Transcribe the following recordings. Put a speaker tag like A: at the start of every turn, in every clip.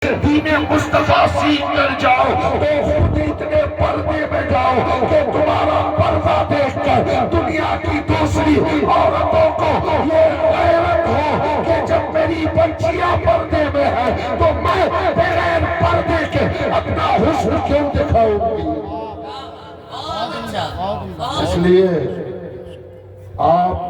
A: دین مصطفیٰ سیکھ کر جاؤ تو خود اتنے پردے میں جاؤ کہ تمہارا پردہ دیکھ کر دنیا کی دوسری عورتوں کو یہ غیرت ہو کہ جب میری بچیاں پردے میں ہے تو میں بغیر پردے کے اپنا حسن کیوں دکھاؤں گی؟ اس لیے آپ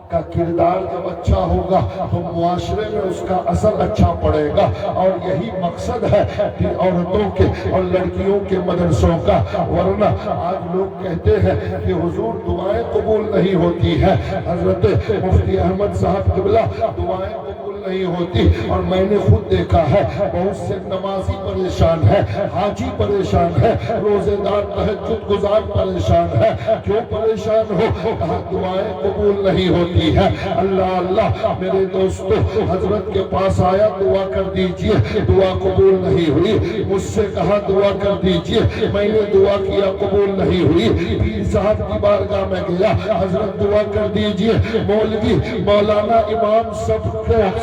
A: کا کردار جب اچھا ہوگا تو معاشرے میں اس کا اثر اچھا پڑے گا، اور یہی مقصد ہے کہ عورتوں کے اور لڑکیوں کے مدرسوں کا۔ ورنہ آج لوگ کہتے ہیں کہ حضور دعائیں قبول نہیں ہوتی ہیں، حضرت مفتی احمد صاحب قبلہ دعائیں قبول نہیں ہوتی، اور میں نے خود دیکھا ہے بہت سے نمازی پریشان ہے، حاجی پریشان ہے، روزے دار تہجد گزار پریشان ہے۔ کیوں پریشان ہو؟ کہا دعائیں قبول نہیں ہوتی ہے۔ اللہ اللہ میرے دوستو، حضرت کے پاس آیا دعا کر دیجئے، دعا قبول نہیں ہوئی، مجھ سے کہا دعا کر دیجئے، میں نے دعا کیا قبول نہیں ہوئی، پیر صاحب کی بارگاہ میں گیا، حضرت دعا کر دیجئے، مولوی مولانا امام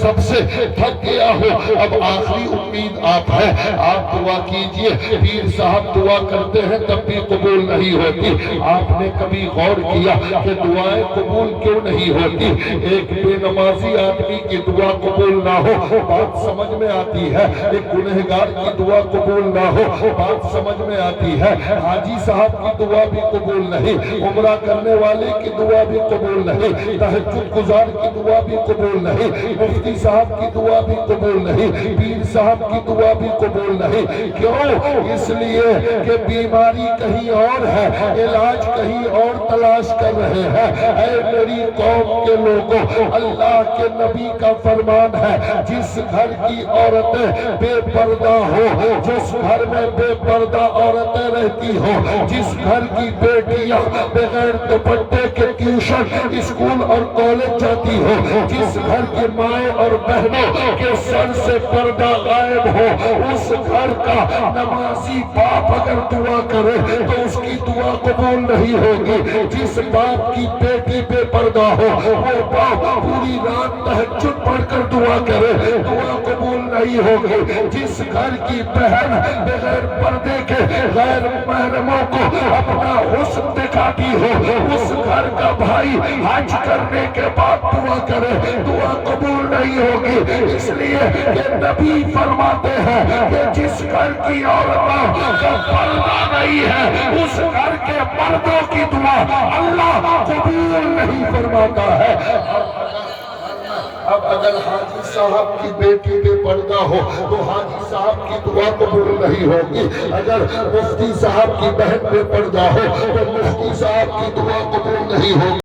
A: سب سے تھک گیا ہو، اب آخری امید آپ ہے، آپ دعا کیجئے۔ پیر صاحب دعا کرتے ہیں تب بھی قبول نہیں ہوتی۔ آپ نے کبھی غور کیا کہ دعائیں قبول کیوں نہیں ہوتی؟ ایک بے نمازی آدمی کی دعا قبول نہ ہو بات سمجھ میں آتی ہے، ایک گنہگار کی دعا قبول نہ ہو بات سمجھ میں آتی ہے، حاجی صاحب کی دعا بھی قبول نہیں، عمرہ کرنے والے کی دعا بھی قبول نہیں، تہجد گزار کی دعا بھی قبول نہیں، مفتی صاحب کی دعا بھی قبول نہیں، پیر صاحب کی دعا بھی قبول نہیں۔ کیوں؟ اس لیے کہ بیماری کہیں اور ہے، علاج کہیں اور تلاش کر رہے ہیں۔ اے میری قوم کے لوگوں، اللہ کے نبی کا فرمان ہے، جس گھر کی عورتیں بے پردہ ہو، جس گھر میں بے پردہ عورتیں رہتی ہو، جس گھر کی بیٹیاں بغیر دوپٹے کے ٹیوشن اسکول اور کالج جاتی ہو، جس گھر کی مائیں اور بہنوں کے سر سے پردہ غائب ہو، اس گھر کا نمازی باپ اگر دعا کرے تو اس کی دعا قبول نہیں ہوگی۔ جس باپ کی بیٹی بے پردہ ہو، وہ باپ پوری رات تہجد پڑھ کر دعا کرے، دعا قبول نہیں ہوگی۔ جس گھر کی بہن بغیر پردے کے غیر محرموں کو اپنا حسن دکھاتی ہو، اس گھر کا بھائی حج کرنے کے بعد دعا کرے، دعا قبول نہیں ہوگی۔ اس لیے کہ نبی فرماتے ہیں کہ جس گھر کی عورتوں کا پردہ نہیں ہے، اس گھر کے مردوں کی دعا اللہ قبول نہیں فرماتا ہے۔ اب اگر حاجی صاحب کی بیٹی بے پردہ ہو تو حاجی صاحب کی دعا قبول نہیں ہوگی، اگر مفتی صاحب کی بہن بے پردہ ہو تو مفتی صاحب کی دعا قبول نہیں ہوگی۔